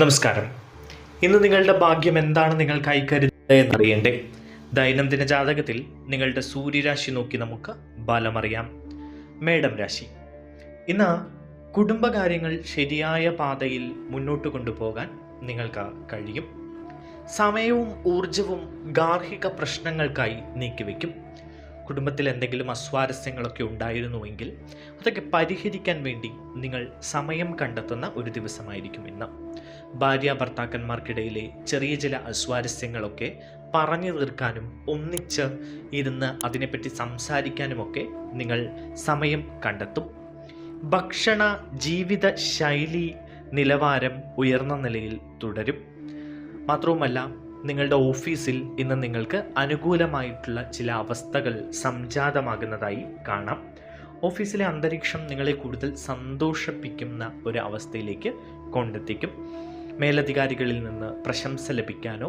നമസ്കാരം. ഇന്ന് നിങ്ങളുടെ ഭാഗ്യം എന്താണ് നിങ്ങൾക്കായി കരുതുന്നത് എന്നറിയണ്ടേ? ദൈനംദിന ജാതകത്തിൽ നിങ്ങളുടെ സൂര്യരാശി നോക്കി നമുക്ക് ഫലമറിയാം. മേടം രാശി. ഇന്ന് കുടുംബകാര്യങ്ങൾ ശരിയായ പാതയിൽ മുന്നോട്ട് കൊണ്ടുപോകാൻ നിങ്ങൾക്ക് കഴിയും. സമയവും ഊർജവും ഗാർഹിക പ്രശ്നങ്ങൾക്കായി നീക്കിവെക്കും. കുടുംബത്തിൽ എന്തെങ്കിലും അസ്വാരസ്യങ്ങളൊക്കെ ഉണ്ടായിരുന്നുവെങ്കിൽ അതൊക്കെ പരിഹരിക്കാൻ വേണ്ടി നിങ്ങൾ സമയം കണ്ടെത്തുന്ന ഒരു ദിവസമായിരിക്കും ഇന്ന്. ഭാര്യ ഭർത്താക്കന്മാർക്കിടയിലെ ചെറിയ ചില അസ്വാരസ്യങ്ങളൊക്കെ പറഞ്ഞു തീർക്കാനും ഒന്നിച്ച് ഇരുന്ന് അതിനെപ്പറ്റി സംസാരിക്കാനുമൊക്കെ നിങ്ങൾ സമയം കണ്ടെത്തും. ഭക്ഷണ ജീവിത ശൈലി നിലവാരം ഉയർന്ന നിലയിൽ തുടരും. മാത്രവുമല്ല, നിങ്ങളുടെ ഓഫീസിൽ ഇന്ന് നിങ്ങൾക്ക് അനുകൂലമായിട്ടുള്ള ചില അവസ്ഥകൾ സംജാതമാകുന്നതായി കാണാം. ഓഫീസിലെ അന്തരീക്ഷം നിങ്ങളെ കൂടുതൽ സന്തോഷിപ്പിക്കുന്ന ഒരു അവസ്ഥയിലേക്ക് കൊണ്ടെത്തിക്കും. മേലധികാരികളിൽ നിന്ന് പ്രശംസ ലഭിക്കാനോ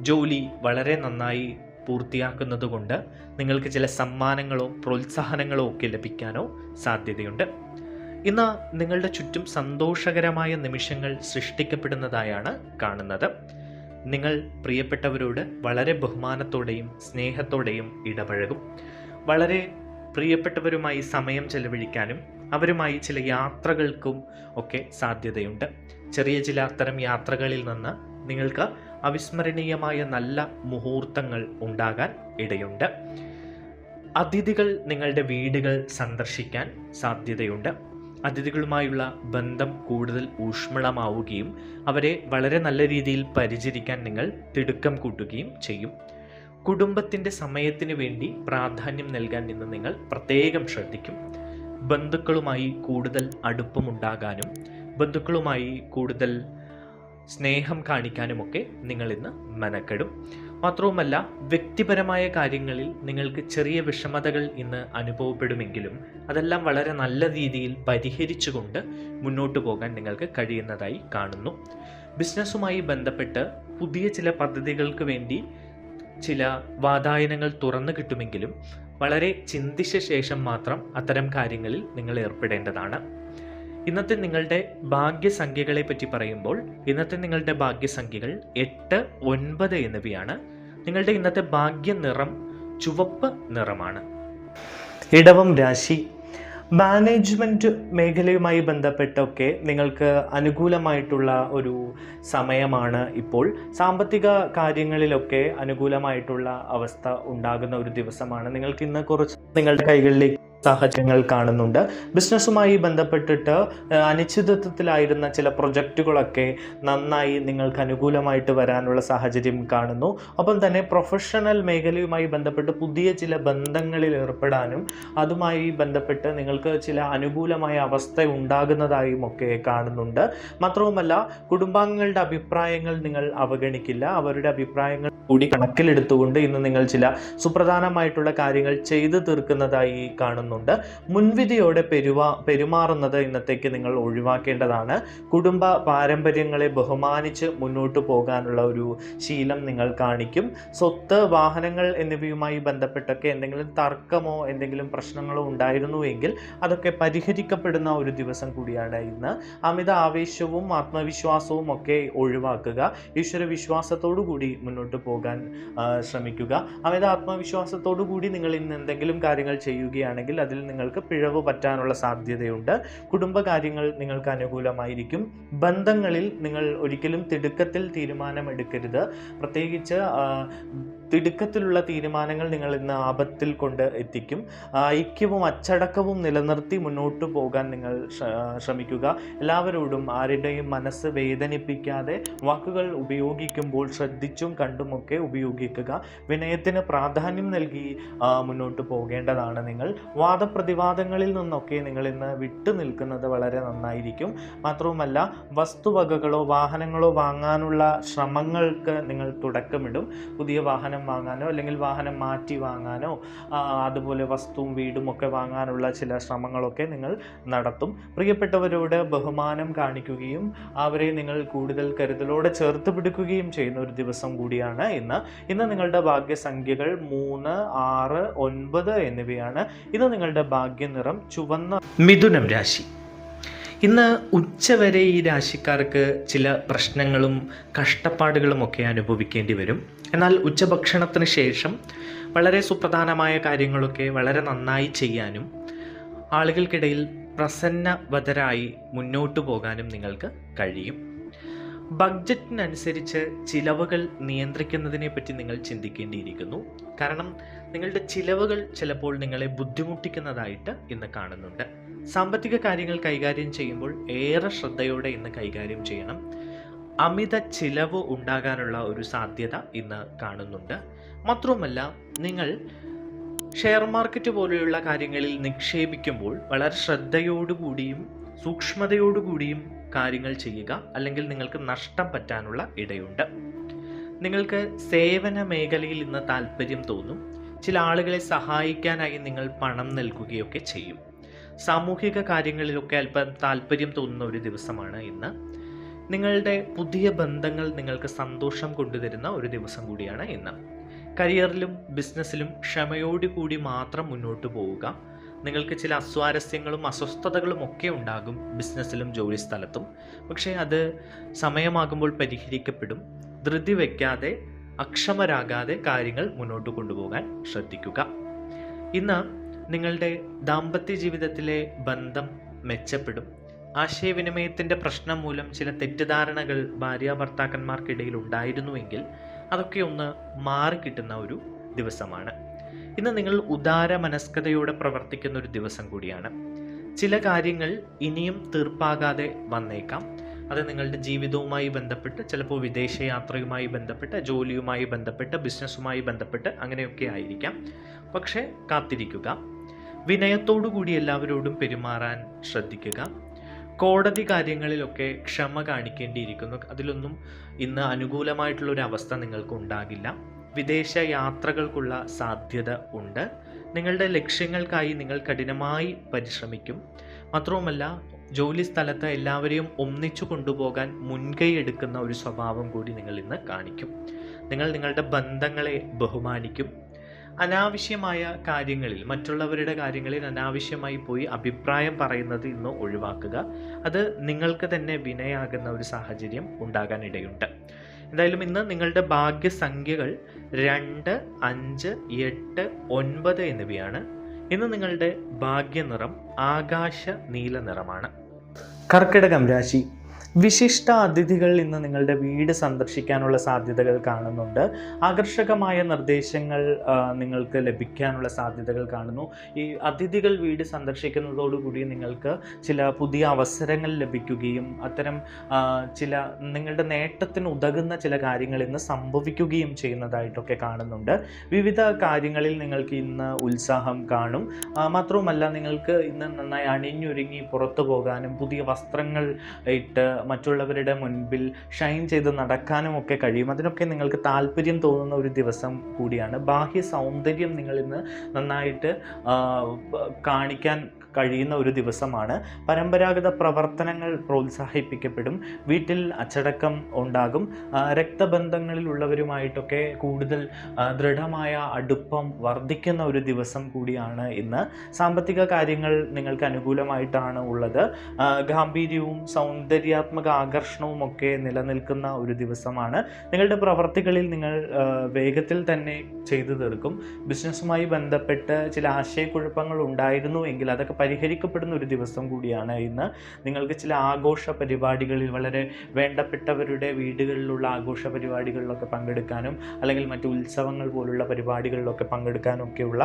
ജോലി വളരെ നന്നായി പൂർത്തിയാക്കുന്നത് കൊണ്ട് നിങ്ങൾക്ക് ചില സമ്മാനങ്ങളോ പ്രോത്സാഹനങ്ങളോ ഒക്കെ ലഭിക്കാനോ സാധ്യതയുണ്ട്. ഇന്ന് നിങ്ങളുടെ ചുറ്റും സന്തോഷകരമായ നിമിഷങ്ങൾ സൃഷ്ടിക്കപ്പെടുന്നതായാണ് കാണുന്നത്. നിങ്ങൾ പ്രിയപ്പെട്ടവരോട് വളരെ ബഹുമാനത്തോടെയും സ്നേഹത്തോടെയും ഇടപഴകും. വളരെ പ്രിയപ്പെട്ടവരുമായി സമയം ചെലവഴിക്കാനും അവരുമായി ചില യാത്രകൾക്കും ഒക്കെ സാധ്യതയുണ്ട്. ചെറിയ ചില അത്തരം യാത്രകളിൽ നിന്ന് നിങ്ങൾക്ക് അവിസ്മരണീയമായ നല്ല മുഹൂർത്തങ്ങൾ ഉണ്ടാകാൻ ഇടയുണ്ട്. അതിഥികൾ നിങ്ങളുടെ വീടുകൾ സന്ദർശിക്കാൻ സാധ്യതയുണ്ട്. അതിഥികളുമായുള്ള ബന്ധം കൂടുതൽ ഊഷ്മളമാവുകയും അവരെ വളരെ നല്ല രീതിയിൽ പരിചരിക്കാൻ നിങ്ങൾ തിടുക്കം കൂട്ടുകയും ചെയ്യും. കുടുംബത്തിൻ്റെ സമയത്തിന് വേണ്ടി പ്രാധാന്യം നൽകാൻ ഇന്ന് നിങ്ങൾ പ്രത്യേകം ശ്രദ്ധിക്കും. ബന്ധുക്കളുമായി കൂടുതൽ അടുപ്പമുണ്ടാകാനും ബന്ധുക്കളുമായി കൂടുതൽ സ്നേഹം കാണിക്കാനുമൊക്കെ നിങ്ങൾ ഇന്ന് മെനക്കെടും. മാത്രവുമല്ല, വ്യക്തിപരമായ കാര്യങ്ങളിൽ നിങ്ങൾക്ക് ചെറിയ വിഷമതകൾ ഇന്ന് അനുഭവപ്പെടുമെങ്കിലും അതെല്ലാം വളരെ നല്ല രീതിയിൽ പരിഹരിച്ചുകൊണ്ട് മുന്നോട്ട് പോകാൻ നിങ്ങൾക്ക് കഴിയുന്നതായി കാണുന്നു. ബിസിനസ്സുമായി ബന്ധപ്പെട്ട് പുതിയ ചില പദ്ധതികൾക്ക് വേണ്ടി ചില വാതായനങ്ങൾ തുറന്നു കിട്ടുമെങ്കിലും വളരെ ചിന്തിച്ച ശേഷം മാത്രം അത്തരം കാര്യങ്ങളിൽ നിങ്ങൾ ഏർപ്പെടേണ്ടതാണ്. ഇന്നത്തെ നിങ്ങളുടെ ഭാഗ്യസംഖ്യകളെ പറ്റി പറയുമ്പോൾ ഇന്നത്തെ നിങ്ങളുടെ ഭാഗ്യസംഖ്യകൾ 8, 9 എന്നിവയാണ്. നിങ്ങളുടെ ഇന്നത്തെ ഭാഗ്യ നിറം ചുവപ്പ് നിറമാണ്. ഇടവം രാശി. മാനേജ്മെൻറ്റ് മേഖലയുമായി ബന്ധപ്പെട്ടൊക്കെ നിങ്ങൾക്ക് അനുകൂലമായിട്ടുള്ള ഒരു സമയമാണ് ഇപ്പോൾ. സാമ്പത്തിക കാര്യങ്ങളിലൊക്കെ അനുകൂലമായിട്ടുള്ള അവസ്ഥ ഉണ്ടാകുന്ന ഒരു ദിവസമാണ്. നിങ്ങൾക്ക് ഇന്ന് കുറച്ച് നിങ്ങളുടെ കൈകളിലേക്ക് സാഹചര്യങ്ങൾ കാണുന്നുണ്ട്. ബിസിനസ്സുമായി ബന്ധപ്പെട്ടിട്ട് അനിശ്ചിതത്വത്തിലായിരുന്ന ചില പ്രൊജക്റ്റുകളൊക്കെ നന്നായി നിങ്ങൾക്ക് അനുകൂലമായിട്ട് വരാനുള്ള സാഹചര്യം കാണുന്നു. ഒപ്പം തന്നെ പ്രൊഫഷണൽ മേഖലയുമായി ബന്ധപ്പെട്ട് പുതിയ ചില ബന്ധങ്ങളിൽ ഏർപ്പെടാനും അതുമായി ബന്ധപ്പെട്ട് നിങ്ങൾക്ക് ചില അനുകൂലമായ അവസ്ഥ ഉണ്ടാകുന്നതായും ഒക്കെ കാണുന്നുണ്ട്. മാത്രവുമല്ല, കുടുംബാംഗങ്ങളുടെ അഭിപ്രായങ്ങൾ നിങ്ങൾ അവഗണിക്കില്ല. അവരുടെ അഭിപ്രായങ്ങൾ കൂടി കണക്കിലെടുത്തുകൊണ്ട് ഇന്ന് നിങ്ങൾ ചില സുപ്രധാനമായിട്ടുള്ള കാര്യങ്ങൾ ചെയ്തു തീർക്കുന്നതായി കാണുന്നുണ്ട്. മുൻവിധിയോടെ പെരുമാറുന്നത് ഇന്നത്തേക്ക് നിങ്ങൾ ഒഴിവാക്കേണ്ടതാണ്. കുടുംബ പാരമ്പര്യങ്ങളെ ബഹുമാനിച്ച് മുന്നോട്ട് പോകാനുള്ള ഒരു ശീലം നിങ്ങൾ കാണിക്കും. സ്വത്ത്, വാഹനങ്ങൾ എന്നിവയുമായി ബന്ധപ്പെട്ടൊക്കെ എന്തെങ്കിലും തർക്കമോ എന്തെങ്കിലും പ്രശ്നങ്ങളോ ഉണ്ടായിരുന്നുവെങ്കിൽ അതൊക്കെ പരിഹരിക്കപ്പെടുന്ന ഒരു ദിവസം കൂടിയാണ് ഇന്ന്. അമിത ആവേശവും ആത്മവിശ്വാസവും ഒക്കെ ഒഴിവാക്കുക. ഈശ്വര വിശ്വാസത്തോടു കൂടി മുന്നോട്ട് പോകാൻ ശ്രമിക്കുക. അമിത ആത്മവിശ്വാസത്തോടു കൂടി നിങ്ങൾ ഇന്ന് എന്തെങ്കിലും കാര്യങ്ങൾ ചെയ്യുകയാണെങ്കിൽ അതിൽ നിങ്ങൾക്ക് പിഴവ് പറ്റാനുള്ള സാധ്യതയുണ്ട്. കുടുംബകാര്യങ്ങൾ നിങ്ങൾക്ക് അനുകൂലമായിരിക്കും. ബന്ധങ്ങളിൽ നിങ്ങൾ ഒരിക്കലും തിടുക്കത്തിൽ തീരുമാനമെടുക്കരുത്. പ്രത്യേകിച്ച് തിടുക്കത്തിലുള്ള തീരുമാനങ്ങൾ നിങ്ങൾ ഇന്ന് ആപത്തിൽ കൊണ്ട് എത്തിക്കും. ഐക്യവും അച്ചടക്കവും നിലനിർത്തി മുന്നോട്ട് പോകാൻ നിങ്ങൾ ശ്രമിക്കുക. എല്ലാവരോടും ആരുടെയും മനസ്സ് വേദനിപ്പിക്കാതെ വാക്കുകൾ ഉപയോഗിക്കുമ്പോൾ ശ്രദ്ധിച്ചും കണ്ടുമൊക്കെ ഉപയോഗിക്കുക. വിനയത്തിന് പ്രാധാന്യം നൽകി മുന്നോട്ട് പോകേണ്ടതാണ് നിങ്ങൾ. വാദപ്രതിവാദങ്ങളിൽ നിന്നൊക്കെ നിങ്ങൾ ഇന്ന് വിട്ടു നിൽക്കുന്നത് വളരെ നന്നായിരിക്കും. മാത്രവുമല്ല, വസ്തുവകകളോ വാഹനങ്ങളോ വാങ്ങാനുള്ള ശ്രമങ്ങൾക്ക് നിങ്ങൾ തുടക്കമിടും. പുതിയ വാഹനം വാങ്ങാനോ അല്ലെങ്കിൽ വാഹനം മാറ്റി വാങ്ങാനോ അതുപോലെ വസ്തുവും വീടും ഒക്കെ വാങ്ങാനുള്ള ചില ശ്രമങ്ങളൊക്കെ നിങ്ങൾ നടത്തും. പ്രിയപ്പെട്ടവരോട് ബഹുമാനം കാണിക്കുകയും അവരെ നിങ്ങൾ കൂടുതൽ കരുതലോടെ ചേർത്ത് പിടിക്കുകയും ചെയ്യുന്ന ഒരു ദിവസം കൂടിയാണ് ഇന്ന് നിങ്ങളുടെ ഭാഗ്യസംഖ്യകൾ 3, 6, 9 എന്നിവയാണ്. ഇന്ന് നിങ്ങളുടെ ഭാഗ്യനിറം ചുവന്ന. മിഥുനം രാശി. ഇന്ന് ഉച്ചവരെ ഈ രാശിക്കാർക്ക് ചില പ്രശ്നങ്ങളും കഷ്ടപ്പാടുകളുമൊക്കെ അനുഭവിക്കേണ്ടി വരും. എന്നാൽ ഉച്ചഭക്ഷണത്തിന് ശേഷം വളരെ സുപ്രധാനമായ കാര്യങ്ങളൊക്കെ വളരെ നന്നായി ചെയ്യാനും ആളുകൾക്കിടയിൽ പ്രസന്നവതരായി മുന്നോട്ടു പോകാനും നിങ്ങൾക്ക് കഴിയും. ബഡ്ജറ്റിനനുസരിച്ച് ചിലവുകൾ നിയന്ത്രിക്കുന്നതിനെ പറ്റി നിങ്ങൾ ചിന്തിക്കേണ്ടിയിരിക്കുന്നു. കാരണം നിങ്ങളുടെ ചിലവുകൾ ചിലപ്പോൾ നിങ്ങളെ ബുദ്ധിമുട്ടിക്കുന്നതായിട്ട് ഇന്ന് കാണുന്നുണ്ട്. സാമ്പത്തിക കാര്യങ്ങൾ കൈകാര്യം ചെയ്യുമ്പോൾ ഏറെ ശ്രദ്ധയോടെ ഇന്ന് കൈകാര്യം ചെയ്യണം. അമിത ചിലവ് ഉണ്ടാകാനുള്ള ഒരു സാധ്യത ഇന്ന് കാണുന്നുണ്ട്. മാത്രവുമല്ല, നിങ്ങൾ ഷെയർ മാർക്കറ്റ് പോലെയുള്ള കാര്യങ്ങളിൽ നിക്ഷേപിക്കുമ്പോൾ വളരെ ശ്രദ്ധയോടുകൂടിയും സൂക്ഷ്മതയോടുകൂടിയും കാര്യങ്ങൾ ചെയ്യുക, അല്ലെങ്കിൽ നിങ്ങൾക്ക് നഷ്ടം പറ്റാനുള്ള ഇടയുണ്ട്. നിങ്ങൾക്ക് സേവന മേഖലയിൽ ഇന്ന് താല്പര്യം തോന്നും. ചില ആളുകളെ സഹായിക്കാനായി നിങ്ങൾ പണം നൽകുകയൊക്കെ ചെയ്യും. സാമൂഹിക കാര്യങ്ങളിലൊക്കെ അല്പം താല്പര്യം തോന്നുന്ന ഒരു ദിവസമാണ് ഇന്ന്. നിങ്ങളുടെ പുതിയ ബന്ധങ്ങൾ നിങ്ങൾക്ക് സന്തോഷം കൊണ്ടുതരുന്ന ഒരു ദിവസം കൂടിയാണ് ഇന്ന്. കരിയറിലും ബിസിനസ്സിലും ക്ഷമയോടുകൂടി മാത്രം മുന്നോട്ട് പോവുക. നിങ്ങൾക്ക് ചില അസ്വാരസ്യങ്ങളും അസ്വസ്ഥതകളും ഒക്കെ ഉണ്ടാകും ബിസിനസ്സിലും ജോലി സ്ഥലത്തും. പക്ഷേ അത് സമയമാകുമ്പോൾ പരിഹരിക്കപ്പെടും. ധൃതി വയ്ക്കാതെ അക്ഷമരാകാതെ കാര്യങ്ങൾ മുന്നോട്ട് കൊണ്ടുപോകാൻ ശ്രദ്ധിക്കുക. ഇന്ന് നിങ്ങളുടെ ദാമ്പത്യ ജീവിതത്തിലെ ബന്ധം മെച്ചപ്പെടും. ആശയവിനിമയത്തിൻ്റെ പ്രശ്നം മൂലം ചില തെറ്റിദ്ധാരണകൾ ഭാര്യാഭർത്താക്കന്മാർക്കിടയിൽ ഉണ്ടായിരുന്നുവെങ്കിൽ അതൊക്കെ ഒന്ന് മാറിക്കിട്ടുന്ന ഒരു ദിവസമാണ്. ഇന്ന് നിങ്ങൾ ഉദാര മനസ്കതയോടെ പ്രവർത്തിക്കുന്ന ഒരു ദിവസം കൂടിയാണ്. ചില കാര്യങ്ങൾ ഇനിയും തീർപ്പാകാതെ വന്നേക്കാം. അത് നിങ്ങളുടെ ജീവിതവുമായി ബന്ധപ്പെട്ട്, ചിലപ്പോൾ വിദേശയാത്രയുമായി ബന്ധപ്പെട്ട്, ജോലിയുമായി ബന്ധപ്പെട്ട്, ബിസിനസ്സുമായി ബന്ധപ്പെട്ട് അങ്ങനെയൊക്കെ ആയിരിക്കാം. പക്ഷേ കാത്തിരിക്കുക. വിനയത്തോടു കൂടി എല്ലാവരോടും പെരുമാറാൻ ശ്രദ്ധിക്കുക. കോടതി കാര്യങ്ങളിലൊക്കെ ക്ഷമ കാണിക്കേണ്ടിയിരിക്കുന്നു. അതിലൊന്നും ഇന്ന് അനുകൂലമായിട്ടുള്ളൊരു അവസ്ഥ നിങ്ങൾക്ക് ഉണ്ടാകില്ല. വിദേശ യാത്രകൾക്കുള്ള സാധ്യത ഉണ്ട്. നിങ്ങളുടെ ലക്ഷ്യങ്ങൾക്കായി നിങ്ങൾ കഠിനമായി പരിശ്രമിക്കും. മാത്രവുമല്ല, ജോലി സ്ഥലത്ത് എല്ലാവരെയും ഒന്നിച്ചു കൊണ്ടുപോകാൻ മുൻകൈ എടുക്കുന്ന ഒരു സ്വഭാവം കൂടി നിങ്ങൾ ഇന്ന് കാണിക്കും. നിങ്ങൾ നിങ്ങളുടെ ബന്ധങ്ങളെ ബഹുമാനിക്കും. അനാവശ്യമായ കാര്യങ്ങളിൽ, മറ്റുള്ളവരുടെ കാര്യങ്ങളിൽ അനാവശ്യമായി പോയി അഭിപ്രായം പറയുന്നത് ഇന്ന് ഒഴിവാക്കുക. അത് നിങ്ങൾക്ക് തന്നെ വിനയാകുന്ന ഒരു സാഹചര്യം ഉണ്ടാകാൻ ഇടയുണ്ട്. എന്തായാലും ഇന്ന് നിങ്ങളുടെ ഭാഗ്യസംഖ്യകൾ 2, 5, 8, 9 എന്നിവയാണ്. ഇന്ന് നിങ്ങളുടെ ഭാഗ്യനിറം ആകാശ നീല നിറമാണ്. കർക്കിടകം രാശി. വിശിഷ്ട അതിഥികൾ ഇന്ന് നിങ്ങളുടെ വീട് സന്ദർശിക്കാനുള്ള സാധ്യതകൾ കാണുന്നുണ്ട്. ആകർഷകമായ നിർദ്ദേശങ്ങൾ നിങ്ങൾക്ക് ലഭിക്കാനുള്ള സാധ്യതകൾ കാണുന്നു. ഈ അതിഥികൾ വീട് സന്ദർശിക്കുന്നതോടുകൂടി നിങ്ങൾക്ക് ചില പുതിയ അവസരങ്ങൾ ലഭിക്കുകയും അത്തരം ചില നിങ്ങളുടെ നേട്ടത്തിന് ഉതകുന്ന ചില കാര്യങ്ങൾ ഇന്ന് സംഭവിക്കുകയും ചെയ്യുന്നതായിട്ടൊക്കെ കാണുന്നുണ്ട്. വിവിധ കാര്യങ്ങളിൽ നിങ്ങൾക്ക് ഇന്ന് ഉത്സാഹം കാണും. മാത്രവുമല്ല, നിങ്ങൾക്ക് ഇന്ന് നന്നായി അണിഞ്ഞൊരുങ്ങി പുറത്തു പോകാനും പുതിയ വസ്ത്രങ്ങൾ ഇട്ട് മറ്റുള്ളവരുടെ മുൻപിൽ ഷൈൻ ചെയ്ത് നടക്കാനും ഒക്കെ കഴിയും. അതിനൊക്കെ നിങ്ങൾക്ക് താല്പര്യം തോന്നുന്ന ഒരു ദിവസം കൂടിയാണ്. ബാഹ്യ സൗന്ദര്യം നിങ്ങൾ ഇന്ന് നന്നായിട്ട് കാണിക്കാൻ കഴിയുന്ന ഒരു ദിവസമാണ്. പരമ്പരാഗത പ്രവർത്തനങ്ങൾ പ്രോത്സാഹിപ്പിക്കപ്പെടും. വീട്ടിൽ അച്ചടക്കം ഉണ്ടാകും. രക്തബന്ധങ്ങളിലുള്ളവരുമായിട്ടൊക്കെ കൂടുതൽ ദൃഢമായ അടുപ്പം വർദ്ധിക്കുന്ന ഒരു ദിവസം കൂടിയാണ് ഇന്ന്. സാമ്പത്തിക കാര്യങ്ങൾ നിങ്ങൾക്ക് അനുകൂലമായിട്ടാണ് ഉള്ളത്. ഗാംഭീര്യവും സൗന്ദര്യാത്മക ആകർഷണവും ഒക്കെ നിലനിൽക്കുന്ന ഒരു ദിവസമാണ്. നിങ്ങളുടെ പ്രവർത്തികളിൽ നിങ്ങൾ വേഗത്തിൽ തന്നെ ചെയ്തു തീർക്കും. ബിസിനസ്സുമായി ബന്ധപ്പെട്ട് ചില ആശയക്കുഴപ്പങ്ങൾ ഉണ്ടായിരുന്നു എങ്കിൽ അതൊക്കെ പരിഹരിക്കപ്പെടുന്ന ഒരു ദിവസം കൂടിയാണ് ഇന്ന്. നിങ്ങൾക്ക് ചില ആഘോഷ പരിപാടികളിൽ, വളരെ വേണ്ടപ്പെട്ടവരുടെ വീടുകളിലുള്ള ആഘോഷ പരിപാടികളിലൊക്കെ പങ്കെടുക്കാനും അല്ലെങ്കിൽ മറ്റു ഉത്സവങ്ങൾ പോലുള്ള പരിപാടികളിലൊക്കെ പങ്കെടുക്കാനൊക്കെയുള്ള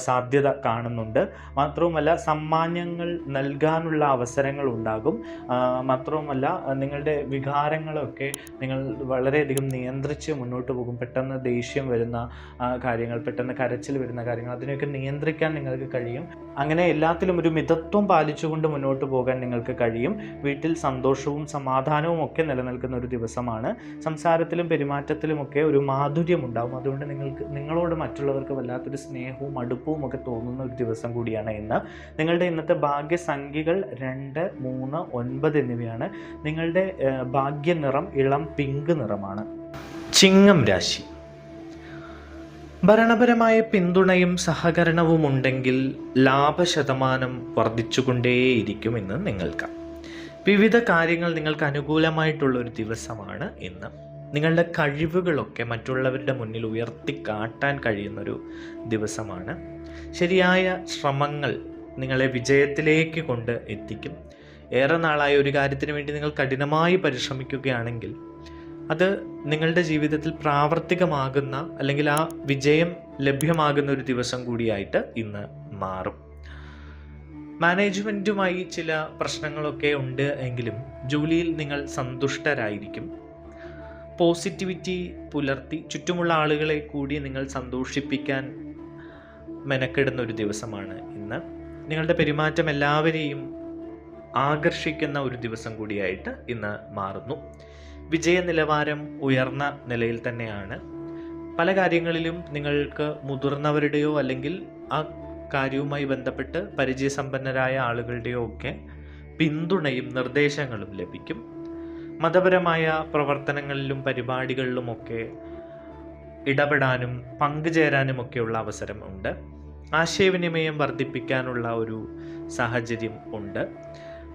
സാധ്യത കാണുന്നുണ്ട്. മാത്രവുമല്ല, സമ്മാനങ്ങൾ നൽകാനുള്ള അവസരങ്ങൾ ഉണ്ടാകും. മാത്രവുമല്ല, നിങ്ങളുടെ വികാരങ്ങളൊക്കെ നിങ്ങൾ വളരെയധികം നിയന്ത്രിച്ച് മുന്നോട്ട് പോകും. പെട്ടെന്ന് ദേഷ്യം വരുന്ന കാര്യങ്ങൾ, പെട്ടെന്ന് കരച്ചിൽ വരുന്ന കാര്യങ്ങൾ, അതിനെയൊക്കെ നിയന്ത്രിക്കാൻ നിങ്ങൾക്ക് കഴിയും. അങ്ങനെ എല്ലാത്തിലും ഒരു മിതത്വം പാലിച്ചുകൊണ്ട് മുന്നോട്ട് പോകാൻ നിങ്ങൾക്ക് കഴിയും. വീട്ടിൽ സന്തോഷവും സമാധാനവും ഒക്കെ നിലനിൽക്കുന്ന ഒരു ദിവസമാണ്. സംസാരത്തിലും പെരുമാറ്റത്തിലുമൊക്കെ ഒരു മാധുര്യം ഉണ്ടാകും. അതുകൊണ്ട് നിങ്ങളോട് മറ്റുള്ളവർക്ക് വല്ലാത്തൊരു സ്നേഹവും അടുപ്പവും ഒക്കെ തോന്നുന്ന ഒരു ദിവസം കൂടിയാണ് ഇന്ന്. നിങ്ങളുടെ ഇന്നത്തെ ഭാഗ്യസംഖ്യകൾ 2, 3, 9 എന്നിവയാണ്. നിങ്ങളുടെ ഭാഗ്യനിറം ഇളം പിങ്ക് നിറമാണ്. ചിങ്ങം രാശി. ഭരണപരമായ പിന്തുണയും സഹകരണവും ഉണ്ടെങ്കിൽ ലാഭശതമാനം വർദ്ധിച്ചുകൊണ്ടേയിരിക്കുമെന്ന് നിങ്ങൾക്ക്. വിവിധ കാര്യങ്ങൾ നിങ്ങൾക്ക് അനുകൂലമായിട്ടുള്ള ഒരു ദിവസമാണ് ഇന്ന്. നിങ്ങളുടെ കഴിവുകളൊക്കെ മറ്റുള്ളവരുടെ മുന്നിൽ ഉയർത്തി കാട്ടാൻ കഴിയുന്നൊരു ദിവസമാണ്. ശരിയായ ശ്രമങ്ങൾ നിങ്ങളെ വിജയത്തിലേക്ക് കൊണ്ട് എത്തിക്കും. ഏറെ നാളായ ഒരു കാര്യത്തിന് വേണ്ടി നിങ്ങൾ കഠിനമായി പരിശ്രമിക്കുകയാണെങ്കിൽ അത് നിങ്ങളുടെ ജീവിതത്തിൽ പ്രാവർത്തികമാകുന്ന അല്ലെങ്കിൽ ആ വിജയം ലഭ്യമാകുന്ന ഒരു ദിവസം കൂടിയായിട്ട് ഇന്ന് മാറും. മാനേജ്മെൻറ്റുമായി ചില പ്രശ്നങ്ങളൊക്കെ ഉണ്ട് എങ്കിലും ജോലിയിൽ നിങ്ങൾ സന്തുഷ്ടരായിരിക്കും. പോസിറ്റിവിറ്റി പുലർത്തി ചുറ്റുമുള്ള ആളുകളെ കൂടി നിങ്ങൾ സന്തോഷിപ്പിക്കാൻ മെനക്കെടുന്ന ഒരു ദിവസമാണ് ഇന്ന്. നിങ്ങളുടെ പെരുമാറ്റം എല്ലാവരെയും ആകർഷിക്കുന്ന ഒരു ദിവസം കൂടിയായിട്ട് ഇന്ന് മാറുന്നു. വിജയ നിലവാരം ഉയർന്ന നിലയിൽ തന്നെയാണ്. പല കാര്യങ്ങളിലും നിങ്ങൾക്ക് മുതിർന്നവരുടെയോ അല്ലെങ്കിൽ ആ കാര്യവുമായി ബന്ധപ്പെട്ട് പരിചയസമ്പന്നരായ ആളുകളുടെയോ ഒക്കെ പിന്തുണയും നിർദ്ദേശങ്ങളും ലഭിക്കും. മതപരമായ പ്രവർത്തനങ്ങളിലും പരിപാടികളിലുമൊക്കെ ഇടപെടാനും പങ്കുചേരാനുമൊക്കെയുള്ള അവസരം ഉണ്ട്. ആശയവിനിമയം വർദ്ധിപ്പിക്കാനുള്ള ഒരു സാഹചര്യം ഉണ്ട്.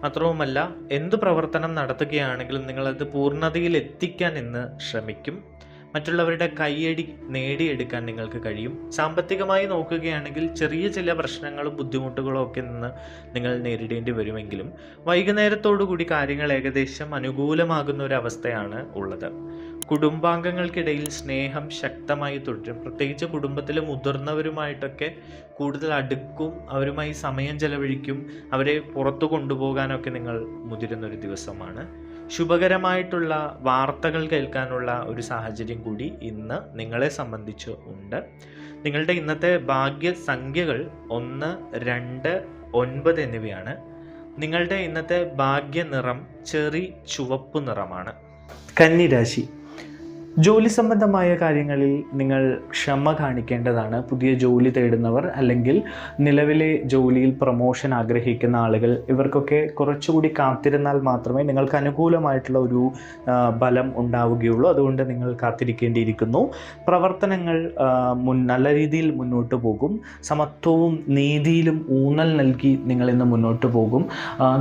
മാത്രവുമല്ല, എന്ത് പ്രവർത്തനം നടത്തുകയാണെങ്കിലും നിങ്ങളത് പൂർണ്ണതയിൽ എത്തിക്കാൻ ഇന്ന് ശ്രമിക്കും. മറ്റുള്ളവരുടെ കയ്യടി നേടിയെടുക്കാൻ നിങ്ങൾക്ക് കഴിയും. സാമ്പത്തികമായി നോക്കുകയാണെങ്കിൽ ചെറിയ ചില പ്രശ്നങ്ങളും ബുദ്ധിമുട്ടുകളും ഒക്കെ നിങ്ങൾ നേരിടേണ്ടി വരുമെങ്കിലും വൈകുന്നേരത്തോടു കൂടി കാര്യങ്ങൾ ഏകദേശം അനുകൂലമാകുന്ന ഒരു അവസ്ഥയാണ് ഉള്ളത്. കുടുംബാംഗങ്ങൾക്കിടയിൽ സ്നേഹം ശക്തമായി തുടരും. പ്രത്യേകിച്ച് കുടുംബത്തിലെ മുതിർന്നവരുമായിട്ടൊക്കെ കൂടുതൽ അടുക്കും, അവരുമായി സമയം ചെലവഴിക്കും, അവരെ പുറത്തു കൊണ്ടുപോകാനൊക്കെ നിങ്ങൾ മുതിരുന്നൊരു ദിവസമാണ്. ശുഭകരമായിട്ടുള്ള വാർത്തകൾ കേൾക്കാനുള്ള ഒരു സാഹചര്യം കൂടി ഇന്ന് നിങ്ങളെ സംബന്ധിച്ച് ഉണ്ട്. നിങ്ങളുടെ ഇന്നത്തെ ഭാഗ്യസംഖ്യകൾ 1, 2, 9 എന്നിവയാണ്. നിങ്ങളുടെ ഇന്നത്തെ ഭാഗ്യ നിറം ചെറി ചുവപ്പ് നിറമാണ്. കന്നി രാശി. ജോലി സംബന്ധമായ കാര്യങ്ങളിൽ നിങ്ങൾ ക്ഷമ കാണിക്കേണ്ടതാണ്. പുതിയ ജോലി തേടുന്നവർ അല്ലെങ്കിൽ നിലവിലെ ജോലിയിൽ പ്രൊമോഷൻ ആഗ്രഹിക്കുന്ന ആളുകൾ, ഇവർക്കൊക്കെ കുറച്ചുകൂടി കാത്തിരുന്നാൽ മാത്രമേ നിങ്ങൾക്ക് അനുകൂലമായിട്ടുള്ള ഒരു ബലം ഉണ്ടാവുകയുള്ളൂ. അതുകൊണ്ട് നിങ്ങൾ കാത്തിരിക്കേണ്ടിയിരിക്കുന്നു. പ്രവർത്തനങ്ങൾ നല്ല രീതിയിൽ മുന്നോട്ട് പോകും. സമത്വവും നീതിയിലും ഊന്നൽ നൽകി നിങ്ങളിന്ന് മുന്നോട്ട് പോകും.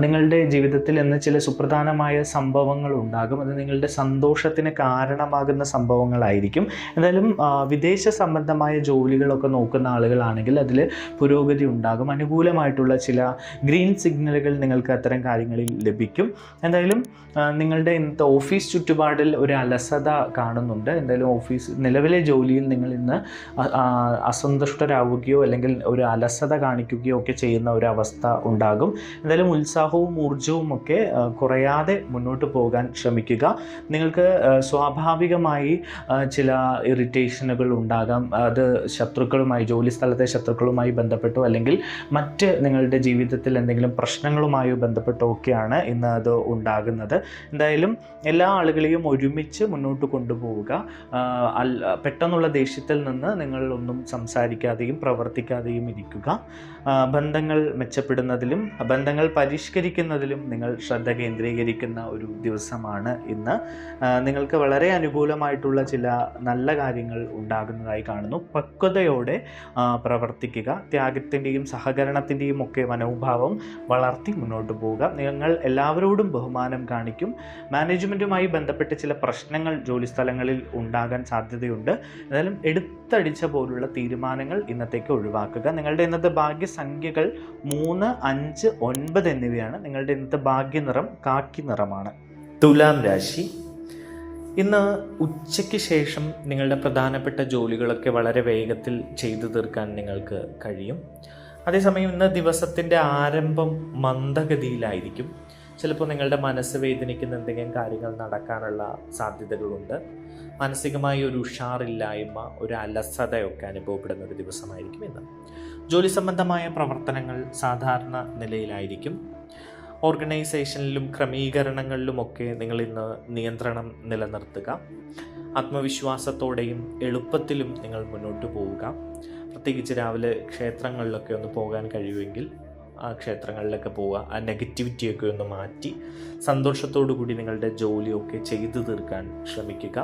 നിങ്ങളുടെ ജീവിതത്തിൽ ഇന്ന് ചില സുപ്രധാനമായ സംഭവങ്ങൾ ഉണ്ടാകും. അത് നിങ്ങളുടെ സന്തോഷത്തിന് കാരണമാകുന്ന സംഭവങ്ങളായിരിക്കും. എന്തായാലും വിദേശ സംബന്ധമായ ജോലികളൊക്കെ നോക്കുന്ന ആളുകളാണെങ്കിൽ അതിൽ പുരോഗതി ഉണ്ടാകും. അനുകൂലമായിട്ടുള്ള ചില ഗ്രീൻ സിഗ്നലുകൾ നിങ്ങൾക്ക് അത്തരം കാര്യങ്ങളിൽ ലഭിക്കും. എന്തായാലും നിങ്ങളുടെ ഇന്നത്തെ ഓഫീസ് ചുറ്റുപാടിൽ ഒരു അലസത കാണുന്നുണ്ട്. എന്തായാലും നിലവിലെ ജോലിയിൽ നിങ്ങൾ ഇന്ന് അസന്തുഷ്ടരാവുകയോ അല്ലെങ്കിൽ ഒരു അലസത കാണിക്കുകയോ ഒക്കെ ചെയ്യുന്ന ഒരു അവസ്ഥ ഉണ്ടാകും. എന്തായാലും ഉത്സാഹവും ഊർജവും ഒക്കെ കുറയാതെ മുന്നോട്ട് പോകാൻ ശ്രമിക്കുക. നിങ്ങൾക്ക് സ്വാഭാവികമായി ചില ഇറിറ്റേഷനുകൾ ഉണ്ടാകാം. അത് ശത്രുക്കളുമായി, ജോലി സ്ഥലത്തെ ശത്രുക്കളുമായി ബന്ധപ്പെട്ടോ അല്ലെങ്കിൽ മറ്റ് നിങ്ങളുടെ ജീവിതത്തിൽ എന്തെങ്കിലും പ്രശ്നങ്ങളുമായോ ബന്ധപ്പെട്ടോ ഒക്കെയാണ് ഇന്ന് അത് ഉണ്ടാകുന്നത്. എന്തായാലും എല്ലാ ആളുകളെയും ഒരുമിച്ച് മുന്നോട്ട് കൊണ്ടുപോവുക. പെട്ടെന്നുള്ള ദേഷ്യത്തിൽ നിന്ന് നിങ്ങൾ ഒന്നും സംസാരിക്കാതെയും പ്രവർത്തിക്കാതെയും ഇരിക്കുക. ബന്ധങ്ങൾ മെച്ചപ്പെടുന്നതിലും ബന്ധങ്ങൾ പരിഷ്കരിക്കുന്നതിലും നിങ്ങൾ ശ്രദ്ധ കേന്ദ്രീകരിക്കുന്ന ഒരു ദിവസമാണ് ഇന്ന്. നിങ്ങൾക്ക് വളരെ അനുകൂലമായിട്ടുള്ള ചില നല്ല കാര്യങ്ങൾ ഉണ്ടാകുന്നതായി കാണുന്നു. പക്വതയോടെ പ്രവർത്തിക്കുക. ത്യാഗത്തിൻ്റെയും സഹകരണത്തിൻ്റെയും ഒക്കെ മനോഭാവം വളർത്തി മുന്നോട്ട് പോവുക. നിങ്ങൾ എല്ലാവരോടും ബഹുമാനം കാണിക്കും. മാനേജ്മെൻറ്റുമായി ബന്ധപ്പെട്ട് ചില പ്രശ്നങ്ങൾ ജോലിസ്ഥലങ്ങളിൽ ഉണ്ടാകാൻ സാധ്യതയുണ്ട്. എന്നാലും എടുത്തടിച്ച പോലുള്ള തീരുമാനങ്ങൾ ഇന്നത്തേക്ക് ഒഴിവാക്കുക. നിങ്ങളുടെ ഇന്നത്തെ ഭാഗ്യസംഖ്യകൾ 3, 5, 9 എന്നിവയാണ്. നിങ്ങളുടെ ഇന്നത്തെ ഭാഗ്യനിറം കാക്കി നിറമാണ്. തുലാം രാശി. ഇന്ന് ഉച്ചയ്ക്ക് ശേഷം നിങ്ങളുടെ പ്രധാനപ്പെട്ട ജോലികളൊക്കെ വളരെ വേഗത്തിൽ ചെയ്തു തീർക്കാൻ നിങ്ങൾക്ക് കഴിയും. അതേസമയം ഇന്ന് ദിവസത്തിൻ്റെ ആരംഭം മന്ദഗതിയിലായിരിക്കും. ചിലപ്പോൾ നിങ്ങളുടെ മനസ്സ് വേദനിക്കുന്ന എന്തെങ്കിലും കാര്യങ്ങൾ നടക്കാനുള്ള സാധ്യതകളുണ്ട്. മാനസികമായി ഒരു ഉഷാറില്ലായ്മ, ഒരു അലസതയൊക്കെ അനുഭവപ്പെടുന്ന ഒരു ദിവസമായിരിക്കും ഇന്ന്. ജോലി സംബന്ധമായ പ്രവർത്തനങ്ങൾ സാധാരണ നിലയിലായിരിക്കും. ഓർഗനൈസേഷനിലും ക്രമീകരണങ്ങളിലുമൊക്കെ നിങ്ങൾ ഇന്ന് നിയന്ത്രണം നിലനിർത്തുക. ആത്മവിശ്വാസത്തോടെയും എളുപ്പത്തിലും നിങ്ങൾ മുന്നോട്ട് പോവുക. പ്രത്യേകിച്ച് രാവിലെ ക്ഷേത്രങ്ങളിലൊക്കെ ഒന്ന് പോകാൻ കഴിയുമെങ്കിൽ ആ ക്ഷേത്രങ്ങളിലൊക്കെ പോവുക. ആ നെഗറ്റിവിറ്റിയൊക്കെ ഒന്ന് മാറ്റി സന്തോഷത്തോടു കൂടി നിങ്ങളുടെ ജോലിയൊക്കെ ചെയ്തു തീർക്കാൻ ശ്രമിക്കുക.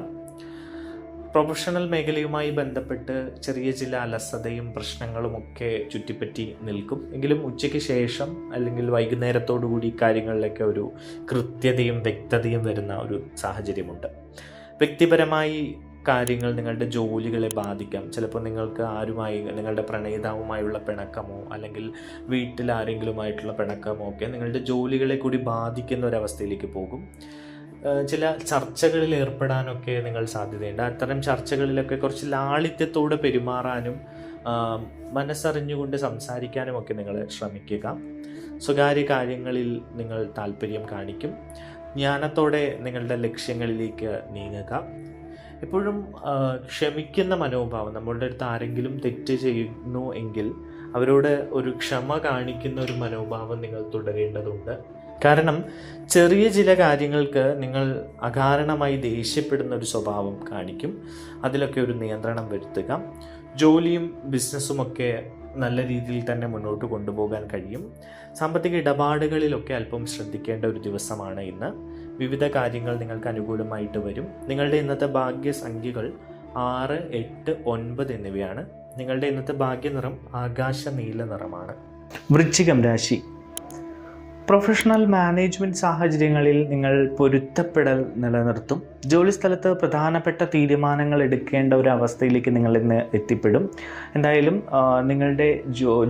പ്രൊഫഷണൽ മേഖലയുമായി ബന്ധപ്പെട്ട് ചെറിയ ചില അലസതയും പ്രശ്നങ്ങളുമൊക്കെ ചുറ്റിപ്പറ്റി നിൽക്കും. എങ്കിലും ഉച്ചയ്ക്ക് ശേഷം അല്ലെങ്കിൽ വൈകുന്നേരത്തോടു കൂടി കാര്യങ്ങളിലൊക്കെ ഒരു കൃത്യതയും വ്യക്തതയും വരുന്ന ഒരു സാഹചര്യമുണ്ട്. വ്യക്തിപരമായി കാര്യങ്ങൾ നിങ്ങളുടെ ജോലികളെ ബാധിക്കാം. ചിലപ്പോൾ നിങ്ങൾക്ക് നിങ്ങളുടെ പ്രണയിതാവുമായുള്ള പിണക്കമോ അല്ലെങ്കിൽ വീട്ടിൽ ആരെങ്കിലുമായിട്ടുള്ള പിണക്കമോ ഒക്കെ നിങ്ങളുടെ ജോലികളെ കൂടി ബാധിക്കുന്ന ഒരവസ്ഥയിലേക്ക് പോകും. ചില ചർച്ചകളിൽ ഏർപ്പെടാനൊക്കെ നിങ്ങൾ സാധ്യതയുണ്ട്. അത്തരം ചർച്ചകളിലൊക്കെ കുറച്ച് ലാളിത്യത്തോടെ പെരുമാറാനും മനസ്സറിഞ്ഞുകൊണ്ട് സംസാരിക്കാനും ഒക്കെ നിങ്ങൾ ശ്രമിക്കുക. സ്വകാര്യ കാര്യങ്ങളിൽ നിങ്ങൾ താല്പര്യം കാണിക്കും. ജ്ഞാനത്തോടെ നിങ്ങളുടെ ലക്ഷ്യങ്ങളിലേക്ക് നീങ്ങുക. എപ്പോഴും ക്ഷമിക്കുന്ന മനോഭാവം. നമ്മളുടെ അടുത്ത് ആരെങ്കിലും തെറ്റ് ചെയ്യുന്നു എങ്കിൽ അവരോട് ഒരു ക്ഷമ കാണിക്കുന്ന ഒരു മനോഭാവം നിങ്ങൾ തുടരേണ്ടതുണ്ട്. കാരണം ചെറിയ ചില കാര്യങ്ങൾക്ക് നിങ്ങൾ അകാരണമായി ദേഷ്യപ്പെടുന്ന ഒരു സ്വഭാവം കാണിക്കും. അതിലൊക്കെ ഒരു നിയന്ത്രണം വരുത്തുക. ജോലിയും ബിസിനസ്സുമൊക്കെ നല്ല രീതിയിൽ തന്നെ മുന്നോട്ട് കൊണ്ടുപോകാൻ കഴിയും. സാമ്പത്തിക ഇടപാടുകളിലൊക്കെ അല്പം ശ്രദ്ധിക്കേണ്ട ഒരു ദിവസമാണ് ഇന്ന്. വിവിധ കാര്യങ്ങൾ നിങ്ങൾക്ക് അനുകൂലമായിട്ട് വരും. നിങ്ങളുടെ ഇന്നത്തെ ഭാഗ്യസംഖ്യകൾ 6, 8, 9 എന്നിവയാണ്. നിങ്ങളുടെ ഇന്നത്തെ ഭാഗ്യനിറം ആകാശ നീല നിറമാണ്. വൃശ്ചികം രാശി. പ്രൊഫഷണൽ മാനേജ്മെൻറ്റ് സാഹചര്യങ്ങളിൽ നിങ്ങൾ പൊരുത്തപ്പെടൽ നിലനിർത്തും. ജോലിസ്ഥലത്ത് പ്രധാനപ്പെട്ട തീരുമാനങ്ങൾ എടുക്കേണ്ട ഒരു അവസ്ഥയിലേക്ക് നിങ്ങൾ ഇന്ന് എത്തിപ്പെടും. എന്തായാലും നിങ്ങളുടെ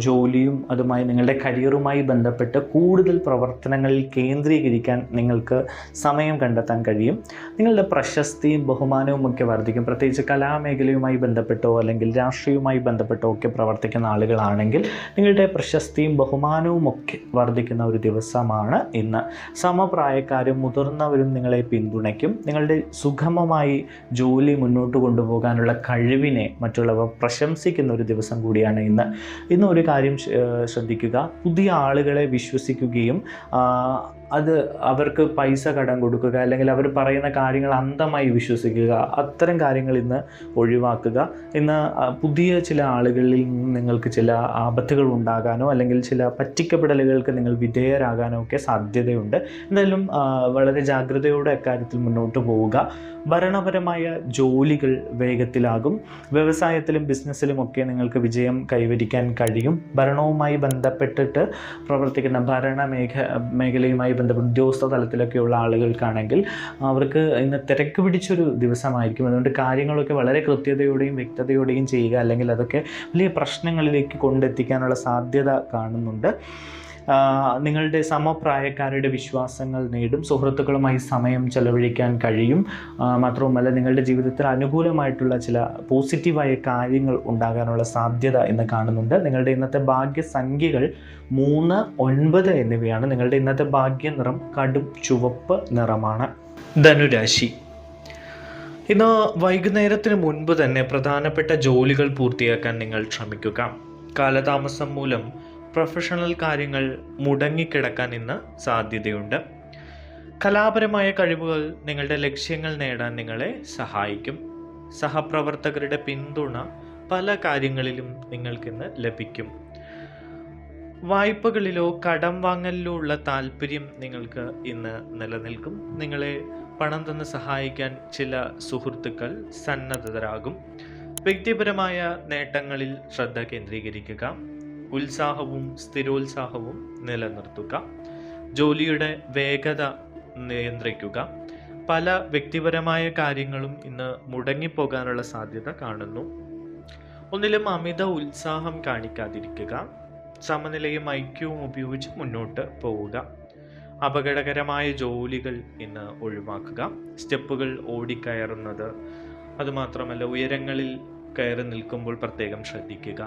ജോലിയും അതുമായി നിങ്ങളുടെ കരിയറുമായി ബന്ധപ്പെട്ട് കൂടുതൽ പ്രവർത്തനങ്ങളിൽ കേന്ദ്രീകരിക്കാൻ നിങ്ങൾക്ക് സമയം കണ്ടെത്താൻ കഴിയും. നിങ്ങളുടെ പ്രശസ്തിയും ബഹുമാനവും ഒക്കെ വർദ്ധിക്കും. പ്രത്യേകിച്ച് കലാമേഖലയുമായി ബന്ധപ്പെട്ടോ അല്ലെങ്കിൽ രാഷ്ട്രീയവുമായി ബന്ധപ്പെട്ടോ ഒക്കെ പ്രവർത്തിക്കുന്ന ആളുകളാണെങ്കിൽ നിങ്ങളുടെ പ്രശസ്തിയും ബഹുമാനവും ഒക്കെ വർദ്ധിക്കുന്ന ഒരു ദിവസമാണ് ഇന്ന്. സമപ്രായക്കാരും മുതിർന്നവരും നിങ്ങളെ പിന്തുണയ്ക്കും. നിങ്ങളുടെ സുഗമമായി ജോലി മുന്നോട്ട് കൊണ്ടുപോകാനുള്ള കഴിവിനെ മറ്റുള്ളവർ പ്രശംസിക്കുന്ന ഒരു ദിവസം കൂടിയാണ് ഇന്ന്. ഇന്ന് ഒരു കാര്യം ശ്രദ്ധിക്കുക. പുതിയ ആളുകളെ വിശ്വസിക്കുകയും അത് അവർക്ക് പൈസ കടം കൊടുക്കുക അല്ലെങ്കിൽ അവർ പറയുന്ന കാര്യങ്ങൾ അന്ധമായി വിശ്വസിക്കുക, അത്തരം കാര്യങ്ങൾ ഇന്ന് ഒഴിവാക്കുക. ഇന്ന് പുതിയ ചില ആളുകളിൽ നിന്ന് നിങ്ങൾക്ക് ചില ആപത്തുകൾ ഉണ്ടാകാനോ അല്ലെങ്കിൽ ചില പറ്റിക്കപ്പെടലുകൾക്ക് നിങ്ങൾ വിധേയരാകാനോ ഒക്കെ സാധ്യതയുണ്ട്. എന്തായാലും വളരെ ജാഗ്രതയോടെ അക്കാര്യത്തിൽ മുന്നോട്ട് പോവുക. ഭരണപരമായ ജോലികൾ വേഗത്തിലാകും. വ്യവസായത്തിലും ബിസിനസ്സിലും ഒക്കെ നിങ്ങൾക്ക് വിജയം കൈവരിക്കാൻ കഴിയും. ഭരണവുമായി ബന്ധപ്പെട്ടിട്ട് പ്രവർത്തിക്കുന്ന മേഖലയുമായി ബന്ധപ്പെട്ട് ഉദ്യോഗസ്ഥ തലത്തിലൊക്കെയുള്ള ആളുകൾക്കാണെങ്കിൽ അവർക്ക് ഇന്ന് തിരക്ക് പിടിച്ചൊരു ദിവസമായിരിക്കും. അതുകൊണ്ട് കാര്യങ്ങളൊക്കെ വളരെ കൃത്യതയോടെയും വ്യക്തതയോടെയും ചെയ്യുക, അല്ലെങ്കിൽ അതൊക്കെ വലിയ പ്രശ്നങ്ങളിലേക്ക് കൊണ്ടെത്തിക്കാനുള്ള സാധ്യത കാണുന്നുണ്ട്. നിങ്ങളുടെ സമപ്രായക്കാരുടെ വിശ്വാസങ്ങൾ നേടും. സുഹൃത്തുക്കളുമായി സമയം ചെലവഴിക്കാൻ കഴിയും. മാത്രവുമല്ല നിങ്ങളുടെ ജീവിതത്തിൽ അനുകൂലമായിട്ടുള്ള ചില പോസിറ്റീവായ കാര്യങ്ങൾ ഉണ്ടാകാനുള്ള സാധ്യത ഇന്ന് കാണുന്നുണ്ട്. നിങ്ങളുടെ ഇന്നത്തെ ഭാഗ്യസംഖ്യകൾ 3, 9 എന്നിവയാണ്. നിങ്ങളുടെ ഇന്നത്തെ ഭാഗ്യനിറം കടും ചുവപ്പ് നിറമാണ്. ധനുരാശി. ഇന്ന് വൈകുന്നേരത്തിന് മുൻപ് തന്നെ പ്രധാനപ്പെട്ട ജോലികൾ പൂർത്തിയാക്കാൻ നിങ്ങൾ ശ്രമിക്കുക. കാലതാമസം മൂലം പ്രൊഫഷണൽ കാര്യങ്ങൾ മുടങ്ങിക്കിടക്കാൻ ഇന്ന് സാധ്യതയുണ്ട്. കലാപരമായ കഴിവുകൾ നിങ്ങളുടെ ലക്ഷ്യങ്ങൾ നേടാൻ നിങ്ങളെ സഹായിക്കും. സഹപ്രവർത്തകരുടെ പിന്തുണ പല കാര്യങ്ങളിലും നിങ്ങൾക്കിന്ന് ലഭിക്കും. വായ്പകളിലോ കടം വാങ്ങലിലോ ഉള്ള താല്പര്യം നിങ്ങൾക്ക് ഇന്ന് നിലനിൽക്കും. നിങ്ങളെ പണം തന്ന് സഹായിക്കാൻ ചില സുഹൃത്തുക്കൾ സന്നദ്ധരാകും. വ്യക്തിപരമായ നേട്ടങ്ങളിൽ ശ്രദ്ധ കേന്ദ്രീകരിക്കുക. ഉത്സാഹവും സ്ഥിരോത്സാഹവും നിലനിർത്തുക. ജോലിയുടെ വേഗത നിയന്ത്രിക്കുക. പല വ്യക്തിപരമായ കാര്യങ്ങളും ഇന്ന് മുടങ്ങിപ്പോകാനുള്ള സാധ്യത കാണുന്നു. ഒന്നിലും അമിത ഉത്സാഹം കാണിക്കാതിരിക്കുക. സമനിലയും ഐക്യവും ഉപയോഗിച്ച് മുന്നോട്ട് പോവുക. അപകടകരമായ ജോലികൾ ഇന്ന് ഒഴിവാക്കുക. സ്റ്റെപ്പുകൾ ഓടിക്കയറുന്നത്, അതുമാത്രമല്ല ഉയരങ്ങളിൽ കയറി നിൽക്കുമ്പോൾ പ്രത്യേകം ശ്രദ്ധിക്കുക.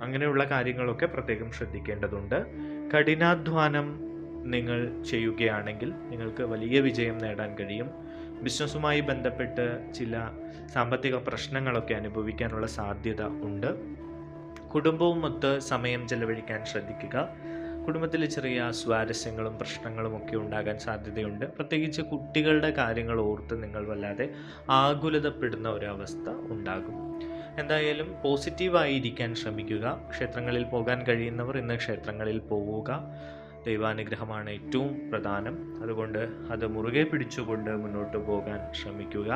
അങ്ങനെയുള്ള കാര്യങ്ങളൊക്കെ പ്രത്യേകം ശ്രദ്ധിക്കേണ്ടതുണ്ട്. കഠിനാധ്വാനം നിങ്ങൾ ചെയ്യുകയാണെങ്കിൽ നിങ്ങൾക്ക് വലിയ വിജയം നേടാൻ കഴിയും. ബിസിനസ്സുമായി ബന്ധപ്പെട്ട് ചില സാമ്പത്തിക പ്രശ്നങ്ങളൊക്കെ അനുഭവിക്കാനുള്ള സാധ്യത ഉണ്ട്. കുടുംബവുമൊത്ത് സമയം ചെലവഴിക്കാൻ ശ്രദ്ധിക്കുക. കുടുംബത്തിൽ ചെറിയ സ്വാരസ്യങ്ങളും പ്രശ്നങ്ങളും ഒക്കെ ഉണ്ടാകാൻ സാധ്യതയുണ്ട്. പ്രത്യേകിച്ച് കുട്ടികളുടെ കാര്യങ്ങൾ ഓർത്ത് നിങ്ങൾ വല്ലാതെ ആകുലതപ്പെടുന്ന ഒരവസ്ഥ ഉണ്ടാകും. എന്തായാലും പോസിറ്റീവായിരിക്കാൻ ശ്രമിക്കുക. ക്ഷേത്രങ്ങളിൽ പോകാൻ കഴിയുന്നവർ ഇന്ന് ക്ഷേത്രങ്ങളിൽ പോവുക. ദൈവാനുഗ്രഹമാണ് ഏറ്റവും പ്രധാനം. അതുകൊണ്ട് അത് മുറുകെ പിടിച്ചുകൊണ്ട് മുന്നോട്ട് പോകാൻ ശ്രമിക്കുക.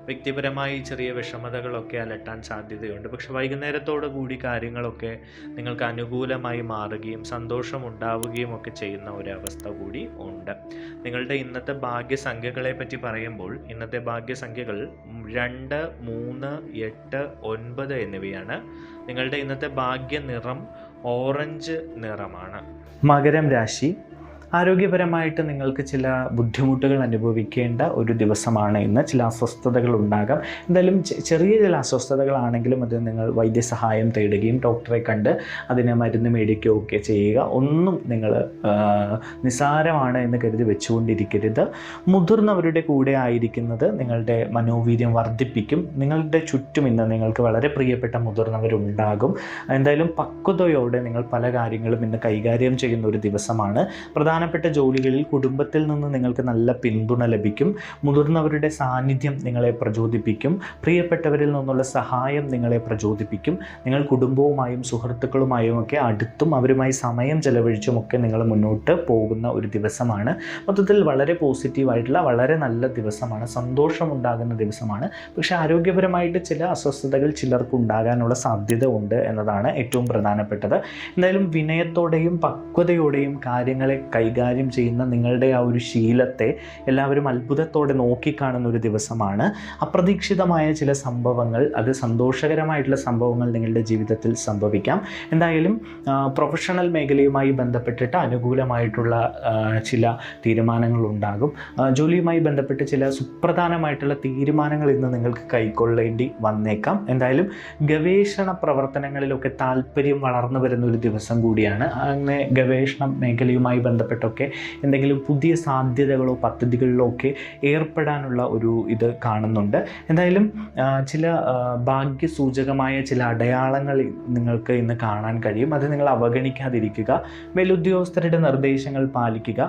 വ്യക്തിപരമായി ചെറിയ വിഷമതകളൊക്കെ അലട്ടാൻ സാധ്യതയുണ്ട്. പക്ഷെ വൈകുന്നേരത്തോടു കൂടി കാര്യങ്ങളൊക്കെ നിങ്ങൾക്ക് അനുകൂലമായി മാറുകയും സന്തോഷമുണ്ടാവുകയും ഒക്കെ ചെയ്യുന്ന ഒരവസ്ഥ കൂടി ഉണ്ട്. നിങ്ങളുടെ ഇന്നത്തെ ഭാഗ്യസംഖ്യകളെ പറ്റി പറയുമ്പോൾ ഇന്നത്തെ ഭാഗ്യസംഖ്യകൾ 2, 3, 8, 9 എന്നിവയാണ്. നിങ്ങളുടെ ഇന്നത്തെ ഭാഗ്യ നിറം ഓറഞ്ച് നിറമാണ്. മകരം രാശി. ആരോഗ്യപരമായിട്ട് നിങ്ങൾക്ക് ചില ബുദ്ധിമുട്ടുകൾ അനുഭവിക്കേണ്ട ഒരു ദിവസമാണ് ഇന്ന്. ചില അസ്വസ്ഥതകൾ ഉണ്ടാകാം. എന്തായാലും ചെറിയ ചില അസ്വസ്ഥതകളാണെങ്കിലും അത് നിങ്ങൾ വൈദ്യസഹായം തേടുകയും ഡോക്ടറെ കണ്ട് അതിന് മരുന്ന് മേടിക്കുകയോ ഒക്കെ ചെയ്യുക. ഒന്നും നിങ്ങൾ നിസ്സാരമാണ് എന്ന് കരുതി വെച്ചുകൊണ്ടിരിക്കരുത്. മുതിർന്നവരുടെ കൂടെ ആയിരിക്കുന്നത് നിങ്ങളുടെ മനോവീര്യം വർദ്ധിപ്പിക്കും. നിങ്ങളുടെ ചുറ്റും ഇന്ന് നിങ്ങൾക്ക് വളരെ പ്രിയപ്പെട്ട മുതിർന്നവരുണ്ടാകും. എന്തായാലും പക്വതയോടെ നിങ്ങൾ പല കാര്യങ്ങളും ഇന്ന് കൈകാര്യം ചെയ്യുന്ന ഒരു ദിവസമാണ്. പ്രധാനപ്പെട്ട ജോലികളിൽ കുടുംബത്തിൽ നിന്ന് നിങ്ങൾക്ക് നല്ല പിന്തുണ ലഭിക്കും. മുതിർന്നവരുടെ സാന്നിധ്യം നിങ്ങളെ പ്രചോദിപ്പിക്കും. പ്രിയപ്പെട്ടവരിൽ നിന്നുള്ള സഹായം നിങ്ങളെ പ്രചോദിപ്പിക്കും. നിങ്ങൾ കുടുംബവുമായും സുഹൃത്തുക്കളുമായും ഒക്കെ അടുത്തും അവരുമായി സമയം ചെലവഴിച്ചുമൊക്കെ നിങ്ങൾ മുന്നോട്ട് പോകുന്ന ഒരു ദിവസമാണ്. മൊത്തത്തിൽ വളരെ പോസിറ്റീവായിട്ടുള്ള വളരെ നല്ല ദിവസമാണ്. സന്തോഷമുണ്ടാകുന്ന ദിവസമാണ്. പക്ഷേ ആരോഗ്യപരമായിട്ട് ചില അസ്വസ്ഥതകൾ ചിലർക്ക് ഉണ്ടാകാനുള്ള സാധ്യത ഉണ്ട് എന്നതാണ് ഏറ്റവും പ്രധാനപ്പെട്ടത്. എന്തായാലും വിനയത്തോടെയും പക്വതയോടെയും കാര്യങ്ങളെ കൈകാര്യം ചെയ്യുന്ന നിങ്ങളുടെ ആ ഒരു ശീലത്തെ എല്ലാവരും അത്ഭുതത്തോടെ നോക്കിക്കാണുന്ന ഒരു ദിവസമാണ്. അപ്രതീക്ഷിതമായ ചില സംഭവങ്ങൾ, അത് സന്തോഷകരമായിട്ടുള്ള സംഭവങ്ങൾ നിങ്ങളുടെ ജീവിതത്തിൽ സംഭവിക്കാം. എന്തായാലും പ്രൊഫഷണൽ മേഖലയുമായി ബന്ധപ്പെട്ടിട്ട് അനുകൂലമായിട്ടുള്ള ചില തീരുമാനങ്ങൾ ഉണ്ടാകും. ജോലിയുമായി ബന്ധപ്പെട്ട് ചില സുപ്രധാനമായിട്ടുള്ള തീരുമാനങ്ങൾ ഇന്ന് നിങ്ങൾക്ക് കൈക്കൊള്ളേണ്ടി വന്നേക്കാം. എന്തായാലും ഗവേഷണ പ്രവർത്തനങ്ങളിലൊക്കെ താല്പര്യം വളർന്നു വരുന്ന ഒരു ദിവസം കൂടിയാണ്. അങ്ങനെ ഗവേഷണ മേഖലയുമായി ബന്ധപ്പെട്ടൊക്കെ എന്തെങ്കിലും പുതിയ സാധ്യതകളോ പദ്ധതികളിലോ ഒക്കെ ഏർപ്പെടാനുള്ള ഒരു ഇത് കാണുന്നുണ്ട്. എന്തായാലും ചില ഭാഗ്യസൂചകമായ ചില അടയാളങ്ങൾ നിങ്ങൾക്ക് ഇന്ന് കാണാൻ കഴിയും. അത് നിങ്ങൾ അവഗണിക്കാതിരിക്കുക. മേലുദ്യോഗസ്ഥരുടെ നിർദ്ദേശങ്ങൾ പാലിക്കുക.